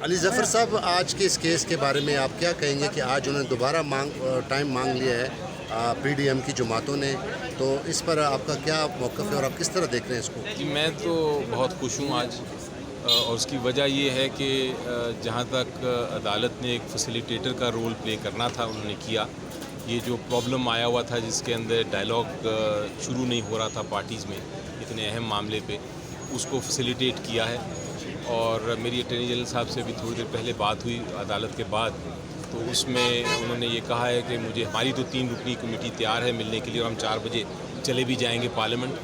अली ज़फ़र साहब, आज के इस केस के बारे में आप क्या कहेंगे कि आज उन्होंने दोबारा टाइम मांग लिया है पीडीएम की जमातों ने, तो इस पर आपका क्या मौक़िफ़ है और आप किस तरह देख रहे हैं इसको? जी, मैं तो बहुत खुश हूँ आज, और उसकी वजह ये है कि जहाँ तक अदालत ने एक फैसिलिटेटर का रोल प्ले करना था उन्होंने किया। ये जो प्रॉब्लम आया हुआ था जिसके अंदर डायलॉग शुरू नहीं हो रहा था पार्टीज़ में इतने अहम मामले पे, उसको फैसिलिटेट किया है। और मेरी अटॉर्नी जनरल साहब से भी थोड़ी देर पहले बात हुई अदालत के बाद, तो उसमें उन्होंने ये कहा है कि मुझे हमारी तो 3 रुकनी कमेटी तैयार है मिलने के लिए, और हम 4 बजे चले भी जाएंगे पार्लियामेंट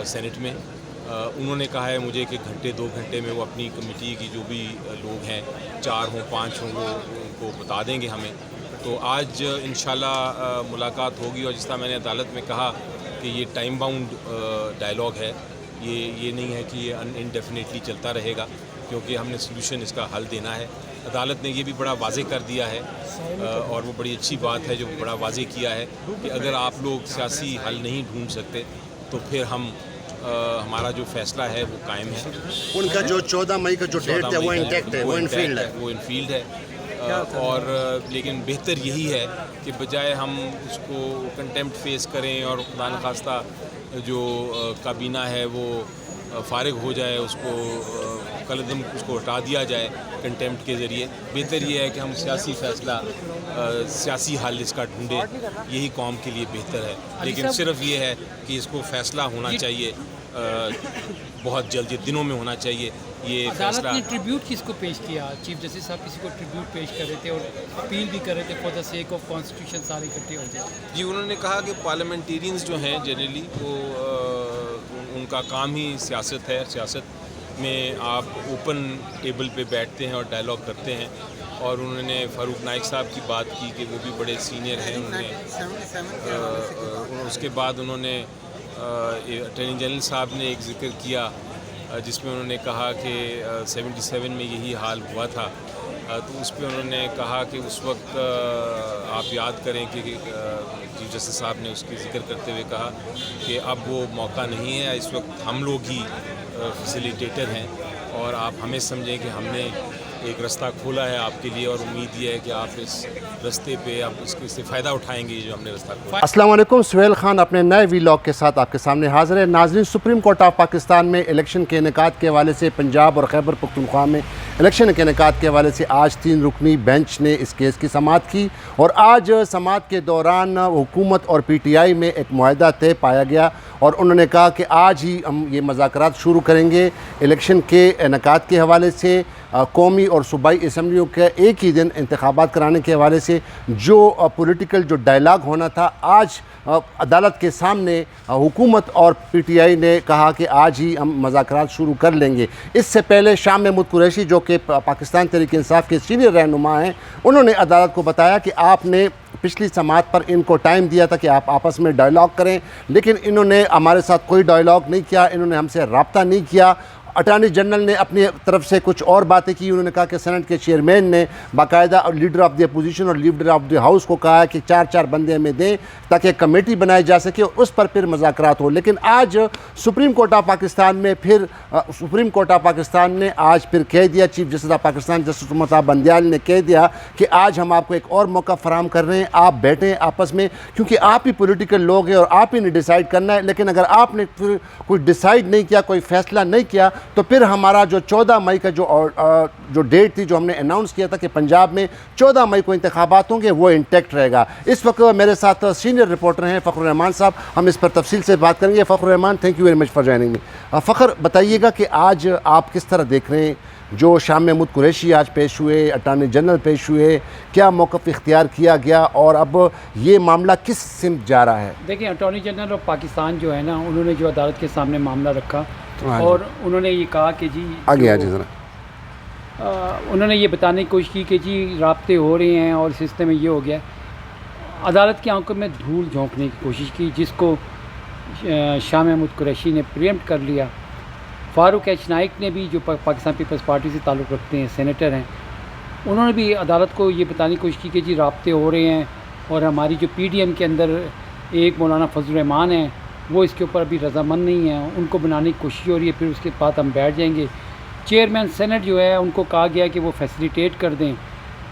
सेनेट में। उन्होंने कहा है मुझे कि घंटे 2 घंटे में वो अपनी कमेटी की जो भी लोग हैं, 4 हों 5 हों, वो उनको बता देंगे हमें। तो आज इंशाल्लाह मुलाकात होगी, और जिस तरह मैंने अदालत में कहा कि ये टाइम बाउंड डायलॉग है, ये नहीं है कि ये इनडेफिनेटली चलता रहेगा, क्योंकि हमने सलूशन इसका हल देना है। अदालत ने ये भी बड़ा वाज़े कर दिया है, और वो बड़ी अच्छी बात है जो बड़ा वाज़े किया है कि अगर आप लोग सियासी हल नहीं ढूंढ सकते तो फिर हमारा जो फ़ैसला है वो कायम है। उनका जो 14 मई का जो डेट है वो इंटैक्ट है, वो इनफील्ड है। और लेकिन बेहतर यही है कि बजाय हम उसको कंटेम्प्ट फेस करें और खुदा न खास्ता जो काबीना है वो फ़ारिग हो जाए, उसको कलदम उसको हटा दिया जाए कंटेम्प्ट के ज़रिए, बेहतर ये है कि हम सियासी फ़ैसला सियासी हल इसका ढूंढें, यही कौम के लिए बेहतर है। लेकिन सिर्फ ये है कि इसको फ़ैसला होना चाहिए बहुत जल्द, दिनों में होना चाहिए ये अदालत ने ट्रिब्यूट किसको पेश किया? चीफ जस्टिस साहब किसी को ट्रिब्यूट पेश कर रहे थे और अपील भी कर रहे थे for the sake of constitution सारे इकट्ठे हो जाए। जी, उन्होंने कहा कि पार्लियामेंटेरियंस जो हैं जनरली वो उनका काम ही सियासत है। सियासत में आप ओपन टेबल पे बैठते हैं और डायलॉग करते हैं, और उन्होंने फ़ारूक नाइक साहब की बात की कि वो भी बड़े सीनियर हैं। उन्होंने उसके बाद उन्होंने अटॉर्नी जनरल साहब ने एक ज़िक्र किया जिसमें उन्होंने कहा कि 77 में यही हाल हुआ था। तो उस पर उन्होंने कहा कि उस वक्त आप याद करें कि चीफ जस्टिस साहब ने उसकी ज़िक्र करते हुए कहा कि अब वो मौका नहीं है, इस वक्त हम लोग ही फैसिलिटेटर हैं, और आप हमें समझें कि हमने एक रास्ता खोला है आपके लिए, और उम्मीद ये है कि आप इस रास्ते पे आप इससे फ़ायदा उठाएंगे जो हमने रास्ता खोला। अस्सलाम वालेकुम, सुहेल खान अपने नए वीलॉग के साथ आपके सामने हाज़िर है। नाज़रीन, सुप्रीम कोर्ट ऑफ पाकिस्तान में इलेक्शन के इनेकाद के हवाले से पंजाब और खैबर पख्तूनख्वा में इलेक्शन के इनेकाद के हवाले से आज 3 रुकनी बेंच ने इस केस की समाअत की, और आज समाअत के दौरान हुकूमत और PTI में एक मुआहदा तय पाया गया, और उन्होंने कहा कि आज ही हम ये मुज़ाकरात शुरू करेंगे इलेक्शन के इनेकाद के हवाले से, कौमी और सूबाई असम्बलियों के एक ही दिन इंतखाबात कराने के हवाले से जो पॉलिटिकल जो डायलॉग होना था, आज अदालत के सामने हुकूमत और PTI ने कहा कि आज ही हम मुज़ाकरात शुरू कर लेंगे। इससे पहले शाह महमूद कुरैशी जो कि पाकिस्तान तहरीक इंसाफ के सीनियर रहनुमा हैं, उन्होंने अदालत को बताया कि आपने पिछली समाअत पर इनको टाइम दिया था कि आप आपस में डायलॉग करें, लेकिन इन्होंने हमारे साथ कोई डायलॉग नहीं किया, इन्होंने हमसे रब्ता नहीं किया। अटॉर्नी जनरल ने अपनी तरफ से कुछ और बातें की। उन्होंने कहा कि सेनेट के चेयरमैन ने बाकायदा लीडर ऑफ़ द अपोजिशन और लीडर ऑफ़ द हाउस को कहा कि 4-4 बंदे हमें दें ताकि एक कमेटी बनाई जा सके और उस पर फिर मुज़ाकरात हो। लेकिन आज सुप्रीम कोर्ट ऑफ पाकिस्तान ने आज फिर कह दिया, chief justice of Pakistan justice Umar साहब बंदियाल ने कह दिया कि आज हम आपको एक और मौका फराहम कर रहे हैं, आप बैठें आपस में, क्योंकि आप ही पॉलिटिकल लोग हैं और आप ही ने डिसाइड करना है। लेकिन अगर आपने फिर कोई डिसाइड नहीं किया, कोई फ़ैसला नहीं किया, तो फिर हमारा जो 14 मई का जो डेट थी, जो हमने अनाउंस किया था कि पंजाब में 14 मई को इंतखाबात होंगे, वो इंटैक्ट रहेगा। इस वक्त मेरे साथ सीनियर रिपोर्टर हैं फ़खरुर रहमान साहब, हम इस पर तफसील से बात करेंगे। Fakhrur Rahman, thank you very much for joining me. Fakhar, बताइएगा कि आज आप किस तरह देख रहे हैं जो शाह महमूद कुरैशी आज पेश हुए, अटॉर्नी जनरल पेश हुए, क्या मौक़िफ़ इख्तियार किया गया और अब ये मामला किस सिमत जा रहा है? देखिए, अटॉर्नी जनरल ऑफ पाकिस्तान जो है ना, उन्होंने जो अदालत के सामने मामला रखा और उन्होंने ये कहा कि जी आगे ज़रा, उन्होंने ये बताने की कोशिश की कि जी राब्ते हो रहे हैं और सिस्टम में ये हो गया। अदालत की आंखों में धूल झोंकने की कोशिश की, जिसको शाह महमूद कुरैशी ने प्रीएम्प्ट कर लिया। फ़ारूक एच नाइक ने भी, जो पाकिस्तान पीपल्स पार्टी से ताल्लुक़ रखते हैं, सेनेटर हैं, उन्होंने भी अदालत को ये बताने की कोशिश की कि जी राब्ते हो रहे हैं, और हमारी जो PDM के अंदर एक मौलाना फजल रहमान है, वो इसके ऊपर अभी रजामंद नहीं है, उनको बनाने की कोशिश हो रही है, फिर उसके बाद हम बैठ जाएंगे। चेयरमैन सेनेट जो है उनको कहा गया कि वो फैसिलिटेट कर दें,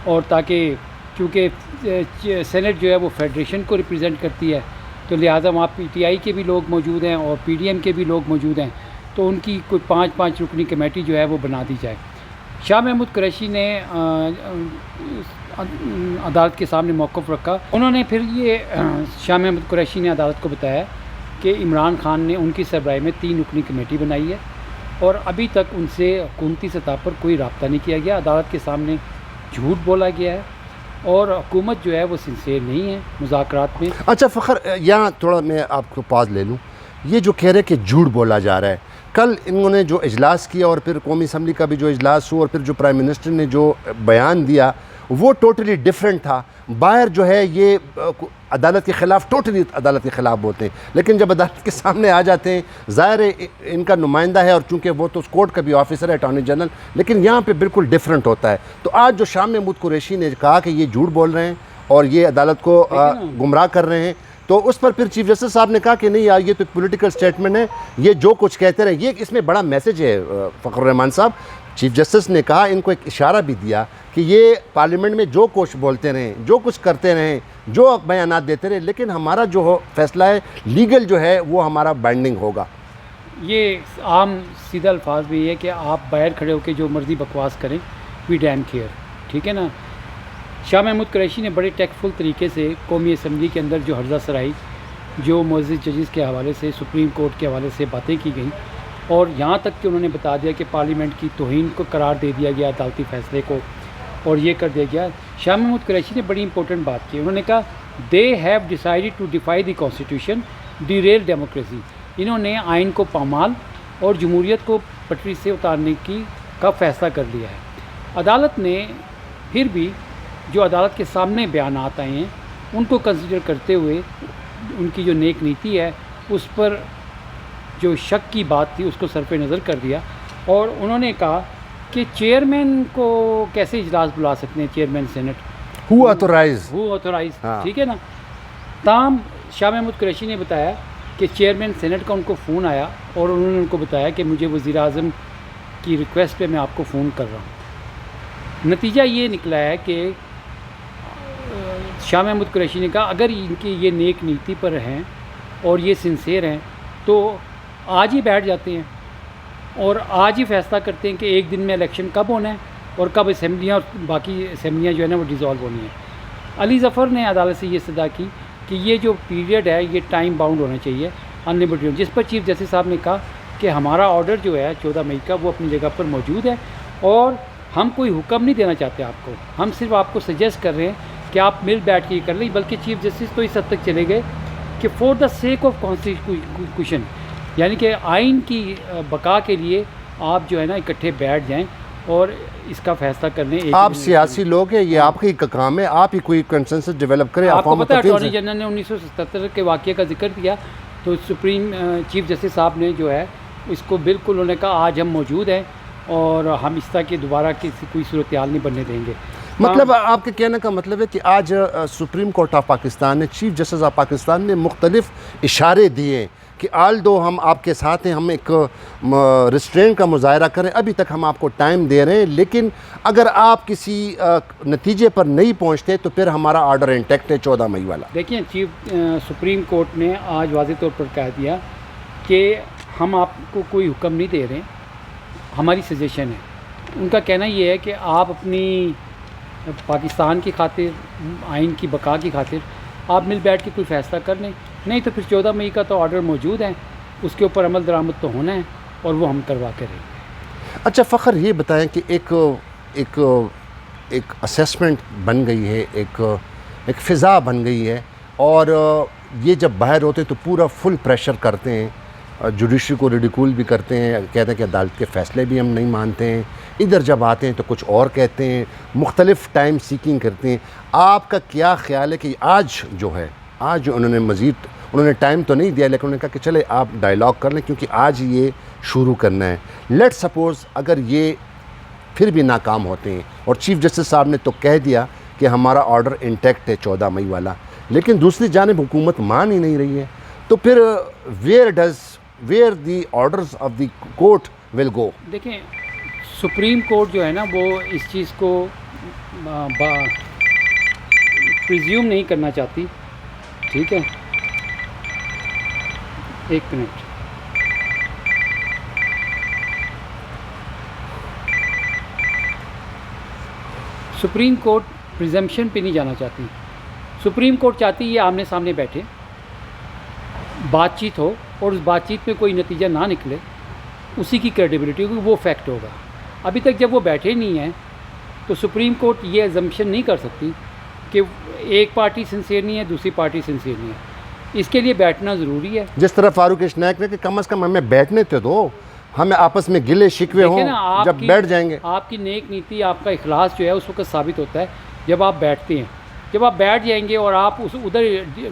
और ताकि क्योंकि सेनेट जो है वो फेडरेशन को रिप्रेजेंट करती है, तो लिहाजा वहाँ पीटीआई के भी लोग मौजूद हैं और पीडीएम के भी लोग मौजूद हैं, तो उनकी कोई 5-5 रुकनी कमेटी जो है वो बना दी जाए। शाह महमूद कुरैशी ने अदालत के सामने मौक़िफ़ रखा। उन्होंने फिर ये शाह महमूद कुरैशी ने अदालत को बताया कि इमरान खान ने उनकी सरबराही में 3 रुकनी कमेटी बनाई है और अभी तक उनसे हुकूमती सतह पर कोई रब्ता नहीं किया गया। अदालत के सामने झूठ बोला गया है और हुकूमत जो है वो सिंसेर नहीं है मुज़ाकरात में। अच्छा फ़खर, यहाँ थोड़ा मैं आपको पॉज ले लूँ। ये जो कह रहे कि झूठ बोला जा रहा है, कल इन्होंने जो इजलास किया और फिर कौमी असम्बली का भी जो इजलास हुआ और फिर जो प्राइम मिनिस्टर ने जो बयान दिया वो टोटली डिफरेंट था। बाहर जो है ये अदालत के ख़िलाफ़, टोटली अदालत के ख़िलाफ़ बोलते हैं, लेकिन जब अदालत के सामने आ जाते हैं, ज़ाहिर है इनका नुमाइंदा है और चूँकि वो तो कोर्ट का भी ऑफिसर है, अटॉर्नी जनरल, लेकिन यहाँ पे बिल्कुल डिफरेंट होता है। तो आज जो शाह महमूद कुरैशी ने कहा कि ये झूठ बोल रहे हैं और ये अदालत को गुमराह कर रहे हैं, तो उस पर फिर चीफ जस्टिस साहब ने कहा कि नहीं यार, ये तो एक पॉलिटिकल स्टेटमेंट है, ये जो कुछ कहते रहे, ये इसमें बड़ा मैसेज है। फ़खरुर रहमान साहब, चीफ जस्टिस ने कहा, इनको एक इशारा भी दिया कि ये पार्लियामेंट में जो कुछ बोलते रहें, जो कुछ करते रहें, जो बयानात देते रहे, लेकिन हमारा जो फैसला है लीगल जो है वो हमारा बाइंडिंग होगा। ये आम सीधा अल्फाज भी है कि आप बाहर खड़े होकर जो मर्ज़ी बकवास करें, वी डैम केयर, ठीक है ना। शाह महमूद कुरैशी ने बड़े टेक्टफुल तरीके से कौमी असम्बली के अंदर जो हर्जा सराई, जो मुअज़्ज़िज़ जजेस के हवाले से, सुप्रीम कोर्ट के हवाले से बातें की गई, और यहाँ तक कि उन्होंने बता दिया कि पार्लियामेंट की तौहीन को करार दे दिया गया अदालती फ़ैसले को, और ये कर दिया गया। शाह महमूद कुरैशी ने बड़ी इंपॉर्टेंट बात की। उन्होंने कहा they have decided to defy the constitution, derail democracy. इन्होंने आइन को पामाल और जमहूरियत को पटरी से उतारने का फ़ैसला कर लिया है। अदालत ने फिर भी जो अदालत के सामने बयानात आए हैं उनको कंसिडर करते हुए उनकी जो नेक नीति है उस पर जो शक की बात थी उसको सरफ़े नज़र कर दिया, और उन्होंने कहा कि चेयरमैन को कैसे इजलास बुला सकते हैं, चेयरमैन सेनेट हु ऑथोराइज, हाँ। ठीक है ना। ताम शाह महमूद कुरैशी ने बताया कि चेयरमैन सेनेट का उनको फ़ोन आया और उन्होंने उनको बताया कि मुझे वज़ीर-ए-आज़म की रिक्वेस्ट पे मैं आपको फ़ोन कर रहा हूँ। नतीजा ये निकला है कि शाह महमूद कुरैशी ने कहा अगर इनकी ये नेक नीति पर हैं और ये सिंसेर हैं तो आज ही बैठ जाते हैं और आज ही फैसला करते हैं कि एक दिन में इलेक्शन कब होना है और कब असम्बलियाँ और बाकी असम्बलियाँ जो है ना वो डिज़ोल्व होनी है। अली ज़फ़र ने अदालत से ये सदा की कि ये जो पीरियड है ये टाइम बाउंड होना चाहिए, अनलिमिटेड, जिस पर चीफ जस्टिस साहब ने कहा कि हमारा ऑर्डर जो है 14 मई का वो अपनी जगह पर मौजूद है और हम कोई हुक्म नहीं देना चाहते आपको, हम सिर्फ आपको सजेस्ट कर रहे हैं कि आप मिल बैठ के कर लें। बल्कि चीफ जस्टिस तो इस हद तक चले गए कि for the sake of constitution, यानी कि आइन की बका के लिए आप जो है ना इकट्ठे बैठ जाएं और इसका फैसला कर लें। आप सियासी लोग हैं, ये आपका काम है, आप ही कोई कंसेंसस डेवलप करें। आपको पता है अटॉर्नी जनरल ने 1977 के वाक़े का जिक्र किया तो सुप्रीम चीफ जस्टिस साहब ने जो है इसको बिल्कुल उन्होंने कहा आज हम मौजूद हैं और हम इस तरह की दोबारा किसी कोई सूरत हाल नहीं बनने देंगे। मतलब आपके कहने का मतलब है कि आज सुप्रीम कोर्ट ऑफ पाकिस्तान ने, चीफ जस्टिस ऑफ पाकिस्तान ने मुख्तलिफ इशारे दिए कि आल दो हम आपके साथ हैं, हम एक रिस्ट्रेंट का मुजाहरा करें, अभी तक हम आपको टाइम दे रहे हैं, लेकिन अगर आप किसी नतीजे पर नहीं पहुंचते तो फिर हमारा ऑर्डर इंटैक्ट है 14 मई वाला। देखिए सुप्रीम कोर्ट ने आज वाज़ेह तौर पर कह दिया कि हम आपको कोई हुक्म नहीं दे रहे, हमारी सजेशन है। उनका कहना ये है कि आप अपनी पाकिस्तान की खातिर, आइन की बका की खातिर आप मिल बैठ के कोई फ़ैसला कर लें, नहीं तो फिर 14 मई का तो ऑर्डर मौजूद है, उसके ऊपर अमल दरामद तो होना है और वो हम करवा के रहेंगे। अच्छा फ़खर, ये बताएं कि एक असेसमेंट बन गई है, एक फ़िज़ा बन गई है और ये जब बाहर होते हैं तो पूरा फुल प्रेशर करते हैं, जुडिशरी को रिडिकूल भी करते हैं, कहते हैं कि अदालत के फ़ैसले भी हम नहीं मानते हैं, इधर जब आते हैं तो कुछ और कहते हैं, मुख्तलिफ़ टाइम सीकिंग करते हैं। आपका क्या ख़्याल है कि आज जो है, आज उन्होंने टाइम तो नहीं दिया लेकिन उन्होंने कहा कि चले आप डायलॉग कर लें क्योंकि आज ये शुरू करना है। लेट्स सपोज़ अगर ये फिर भी नाकाम होते हैं और चीफ जस्टिस साहब ने तो कह दिया कि हमारा ऑर्डर इंटैक्ट है 14 मई वाला, लेकिन दूसरी जानिब हुकूमत मान ही नहीं रही है, तो फिर where the orders of the court will go. देखें सुप्रीम कोर्ट जो है ना वो इस चीज़ को प्रिज्यूम नहीं करना चाहती, ठीक है। एक मिनट, सुप्रीम कोर्ट प्रिजम्पशन पे नहीं जाना चाहती। सुप्रीम कोर्ट चाहती है आमने सामने बैठे, बातचीत हो और उस बातचीत में कोई नतीजा ना निकले, उसी की क्रेडिबिलिटी, क्योंकि वो फैक्ट होगा। अभी तक जब वो बैठे नहीं हैं तो सुप्रीम कोर्ट ये एजम्पशन नहीं कर सकती कि एक पार्टी सिंसियर नहीं है, दूसरी पार्टी सिंसियर नहीं है। इसके लिए बैठना ज़रूरी है। जिस तरह फारूक इशनाक ने कि कम से कम हमें बैठने तो दो, हमें आपस में गिले शिकवे हों, जब बैठ जाएंगे। आपकी नेक नीति, आपका इखलास जो है उस वक्त साबित होता है जब आप बैठते हैं। जब आप बैठ जाएंगे और आप उस उधर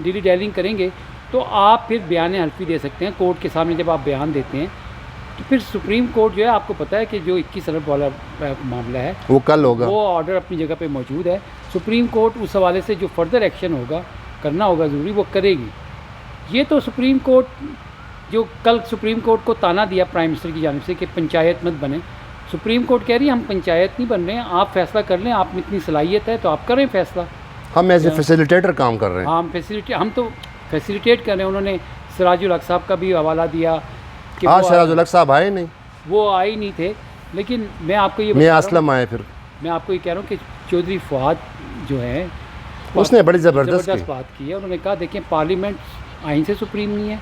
डिली डैलिंग करेंगे तो आप फिर बयान हल्फी दे सकते हैं कोर्ट के सामने। जब आप बयान देते हैं तो फिर सुप्रीम कोर्ट जो है, आपको पता है कि जो 21 अरब वाला मामला है वो कल होगा, वो ऑर्डर अपनी जगह पे मौजूद है। सुप्रीम कोर्ट उस हवाले से जो फर्दर एक्शन होगा, करना होगा ज़रूरी, वो करेगी। ये तो सुप्रीम कोर्ट जो कल सुप्रीम कोर्ट को ताना दिया प्राइम मिनिस्टर की जानिब से कि पंचायत मत बने, सुप्रीम कोर्ट कह रही है हम पंचायत नहीं बन रहे हैं, आप फैसला कर लें, आप में इतनी सलाहियत है तो आप करें फैसला। हम एज ए फैसिलिटेटर काम कर रहे हैं। हाँ, हम तो फैसिलिटेट कर रहे हैं। उन्होंने सिराजुल हक साहब का भी हवाला दिया कि हाँ, सिराजुल हक साहब आए नहीं, वो आए नहीं थे, लेकिन मैं आपको ये मियां असलम आए। फिर मैं आपको ये कह रहा हूँ कि चौधरी फवाद जो है उसने बड़ी ज़बरदस्त बात की है। उन्होंने कहा देखें पार्लियामेंट आइन से सुप्रीम नहीं है,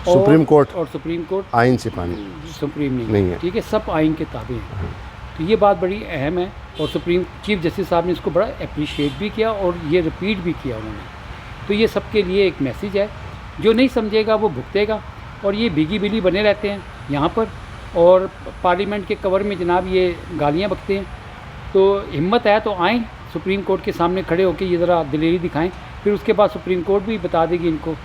सुप्रीम कोर्ट और सुप्रीम कोर्ट आइन से पानी सुप्रीम नहीं है, ठीक है, सब आइन के ताबे हैं। तो ये बात बड़ी अहम है और सुप्रीम चीफ जस्टिस साहब ने इसको बड़ा अप्रिशिएट भी किया और ये रिपीट भी किया उन्होंने। तो ये सबके लिए एक मैसेज है, जो नहीं समझेगा वो भुगतेगा। और ये भीगी बिल्ली बने रहते हैं यहाँ पर, और पार्लियामेंट के कवर में जनाब ये गालियाँ बकते हैं। तो हिम्मत है तो आएँ सुप्रीम कोर्ट के सामने खड़े होकर ये ज़रा दिलेरी दिखाएं, फिर उसके बाद सुप्रीम कोर्ट भी बता देगी इनको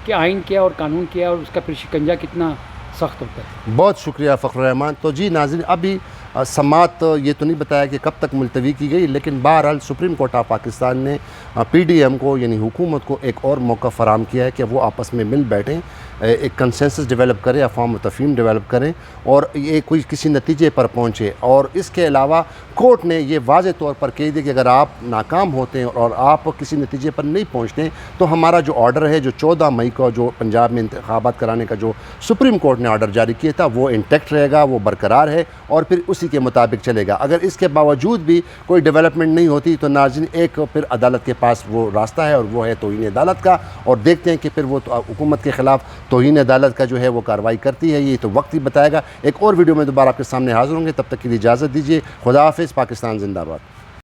कि आइन क्या और कानून क्या और उसका फिर शिकंजा कितना सख्त होता है। बहुत शुक्रिया फ़खरुर रहमान। तो जी नाज़रीन, अभी समात ये तो नहीं बताया कि कब तक मुलतवी की गई, लेकिन बहरहाल सुप्रीम कोर्ट ऑफ पाकिस्तान ने PDM को यानी हुकूमत को एक और मौका फ़राम किया है कि वो आपस में मिल बैठें, एक कंसेंसस डेवलप करें, अफ़वाम तफ़हीम डेवलप करें और ये कोई किसी नतीजे पर पहुँचे। और इसके अलावा कोर्ट ने ये वाज़े तौर पर कह दिया कि अगर आप नाकाम होते हैं और आप किसी नतीजे पर नहीं पहुँचते तो हमारा जो ऑर्डर है, जो 14 मई को जो पंजाब में इंतखाबात कराने का जो सुप्रीम कोर्ट ने ऑर्डर जारी किया था, वो इंटैक्ट रहेगा, वो बरकरार है और फिर उसी के मुताबिक चलेगा। अगर इसके बावजूद भी कोई डेवलपमेंट नहीं होती तो नाज़रीन एक फिर अदालत के पास वो रास्ता है और वो है तौहीन अदालत का, और देखते हैं कि फिर वो हुकूमत के ख़िलाफ़ तौहीन अदालत का जो है वो कार्रवाई करती है। ये तो वक्त ही बताएगा। एक और वीडियो में दोबारा आपके सामने हाज़िर होंगे, तब तक के लिए इजाज़त दीजिए। खुदा हाफ़िज़। पाकिस्तान जिंदाबाद।